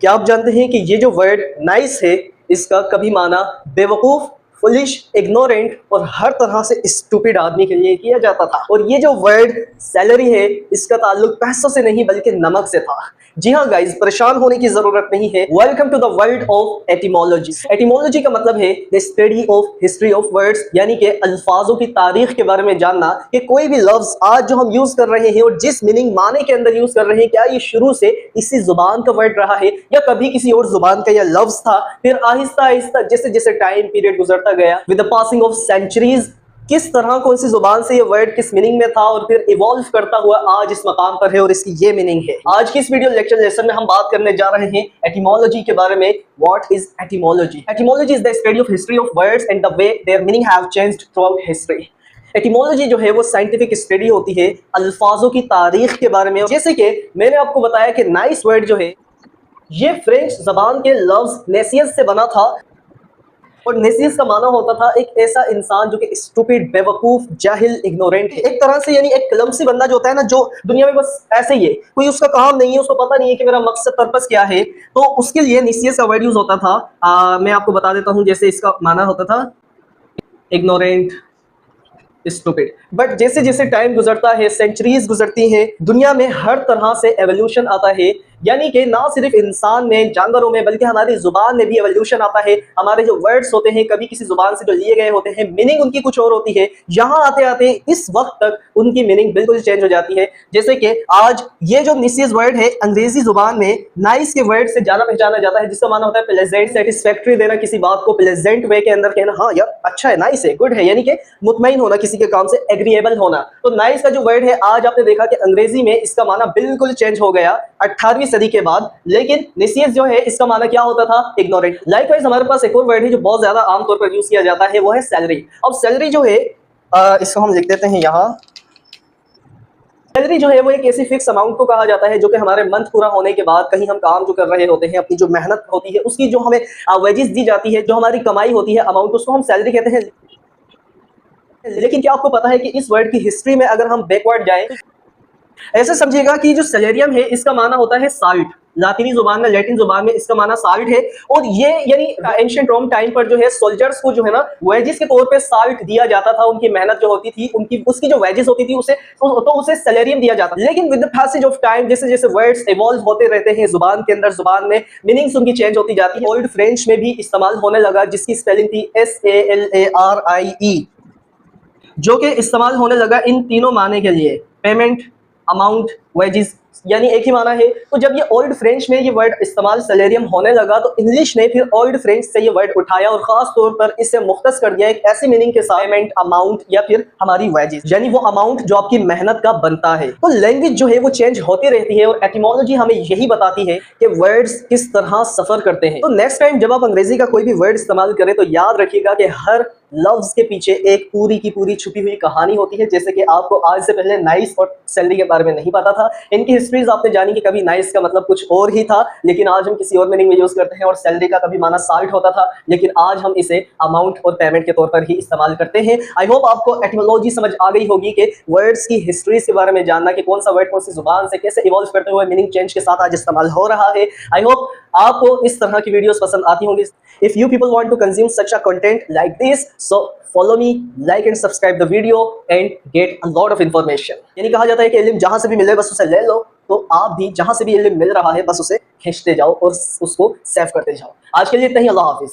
क्या आप जानते हैं कि ये जो वर्ड नाइस है, इसका कभी माना बेवकूफ, फुलिश, इग्नोरेंट और हर तरह से स्टूपिड आदमी के लिए किया जाता था। और ये जो वर्ड सैलरी है, इसका ताल्लुक पैसों से नहीं बल्कि नमक से था। जी हाँ गाइज, परेशान होने की जरूरत नहीं है। Welcome to the world of etymology. Etymology का मतलब है the study of history of words, यानी कि अल्फाजों की तारीख के बारे में जानना कि कोई भी लफ्ज आज जो हम यूज कर रहे हैं और जिस मीनिंग माने के अंदर यूज कर रहे हैं, क्या ये शुरू से इसी जुबान का वर्ड रहा है या कभी किसी और जुबान का यह लफ्ज था। फिर आहिस्ता आहिस्ता जैसे जैसे टाइम पीरियड गुजरता गया, with the passing of centuries, किस तरह कौन सी जुबान से ये वर्ड किस मीनिंग में था और फिर इवॉल्व करता हुआ आज इस मकाम पर है और इसकी ये मीनिंग है। आज की इस वीडियो लेक्चर लेसन में हम बात करने जा रहे हैं एटिमोलॉजी के बारे में। What is etymology? Etymology is the study of history of words and the way there meaning have changed throughout history. Etymology जो है वो साइंटिफिक स्टडी होती है अल्फाजों की तारीख के बारे में। जैसे कि मैंने आपको बताया कि नाइस वर्ड जो है ये फ्रेंच जबान के लफ्ज नेसियस से बना था और नेसियस का माना होता था एक ऐसा इंसान जो कि स्टूपिड, बेवकूफ, जाहिल, इग्नोरेंट है। एक तरह से यानी एक क्लमसी बंदा जो होता है ना, जो दुनिया में बस ऐसे ही है, कोई उसका काम नहीं है, उसको पता नहीं है कि मेरा मकसद पर्पस क्या है, तो उसके लिए नेसियस का वर्ड यूज होता था। मैं आपको बता देता हूँ, जैसे इसका माना होता था इग्नोरेंट, स्टूपिड। बट जैसे जैसे टाइम गुजरता है, सेंचुरीज गुजरती हैं, दुनिया में हर तरह से एवोल्यूशन आता है, यानी कि ना सिर्फ इंसान में, जानवरों में, बल्कि हमारी जुबान में भी एवोल्यूशन आता है। हमारे जो वर्ड्स होते हैं कभी किसी जुबान से जो लिए गए होते हैं, मीनिंग उनकी कुछ और होती है। यहाँ आते आते इस वक्त तक उनकी मीनिंग बिल्कुल चेंज हो जाती है। जैसे कि आज ये जो निशियस वर्ड है, अंग्रेजी जुबान में नाइस के वर्ड से ज्यादा पहचाना जाता है, जिसका माना होता है प्लेजेंट, सेटिस्फैक्ट्री देना, किसी बात को प्लेजेंट वे के अंदर कहना, हाँ यार अच्छा है, नाइस है, गुड है, यानी कि मुतमईन होना, किसी के काम से एग्रीएबल होना। तो नाइस का जो वर्ड है, आज आपने देखा कि अंग्रेजी में इसका माना बिल्कुल चेंज हो गया 18वीं सदी के बाद। लेकिन निशियस जो है, इसका माना क्या होता था? इग्नोरेंट। लाइकवाइज हमारे पास एक और वर्ड है जो बहुत ज्यादा आमतौर पर यूज किया जाता है, वो है सैलरी। अब सैलरी जो है, इसको हम लिख देते हैं यहाँ। सैलरी जो है वो एक ऐसी फिक्स अमाउंट को कहा जाता है जो कि हमारे मंथ पूरा होने के बाद कहीं हम काम जो कर रहे होते हैं, अपनी जो मेहनत होती है उसकी जो हमें वेजेस दी जाती है, जो हमारी कमाई होती है अमाउंट, उसको हम सैलरी कहते हैं। लेकिन क्या आपको पता है कि इस वर्ड की हिस्ट्री में अगर हम बैकवर्ड जाएं, ऐसे समझिएगा कि जो सैलरियम है इसका माना होता है साल्ट। लातिनी जुबान में, लैटिन जुबान में इसका माना साल्ट है। और ये यानी एंशिएंट रोम टाइम पर जो है सोल्जर्स को जो है ना वेजेस के तौर पे साल्ट दिया जाता था। उनकी मेहनत जो होती थी, उनकी उसकी जो वेजेस होती थी उसे तो उसे सैलरियम दिया जाता। लेकिन with the passage of time, जैसे जैसे वर्ड्स इवॉल्व होते रहते हैं जुबान के अंदर, जुबान में मीनिंग्स उनकी चेंज होती जाती है। ओल्ड फ्रेंच में भी इस्तेमाल होने लगा, जिसकी स्पेलिंग थी SALARIE, जो कि इस्तेमाल होने लगा इन तीनों माने के लिए, पेमेंट, अमाउंट, वेजेस, यानी एक ही माना है। तो जब ये ओल्ड फ्रेंच में ये वर्ड इस्तेमाल सैलरियम होने लगा, तो इंग्लिश ने फिर ओल्ड फ्रेंच से ये वर्ड उठाया और खास तौर पर इसे मुख्तस कर दिया एक ऐसी मीनिंग के साथ, पेमेंट, अमाउंट या फिर हमारी वेजेस, यानी वो अमाउंट जो आपकी मेहनत का बनता है। तो लैंग्वेज जो है वो चेंज होती रहती है और एटिमोलॉजी हमें यही बताती है कि वर्ड्स किस तरह सफर करते हैं। तो नेक्स्ट टाइम जब आप अंग्रेजी का कोई भी वर्ड इस्तेमाल करें तो याद रखिएगा कि हर लफ्ज के पीछे एक पूरी की पूरी छुपी हुई कहानी होती है। जैसे कि आपको आज से पहले नाइस और सैलरी के बारे में नहीं पता था, इनकी हिस्ट्रीज आपने जानी कि कभी नाइस का मतलब कुछ और ही था, लेकिन आज हम किसी और मीनिंग में यूज करते हैं। और सैलरी का कभी माना साल्ट होता था, लेकिन आज हम इसे अमाउंट और पेमेंट के तौर पर ही इस्तेमाल करते हैं। आई होप आपको एटिमोलॉजी समझ आ गई होगी कि वर्ड्स की हिस्ट्री के बारे में जानना कि कौन सा वर्ड कौन सी जुबान से कैसे इवॉल्व करते हुए मीनिंग चेंज के साथ आज इस्तेमाल हो रहा है। आई होप आपको इस तरह की वीडियोस पसंद आती होंगी। If you people want to consume such a content like this, so follow me, like and subscribe the video and get a lot of information। यानी कहा जाता है कि इल्म जहां से भी मिले बस उसे ले लो, तो आप भी जहां से भी इल्म मिल रहा है बस उसे खींचते जाओ और उसको सेव करते जाओ। आज के लिए इतना ही। अल्लाह हाफिज।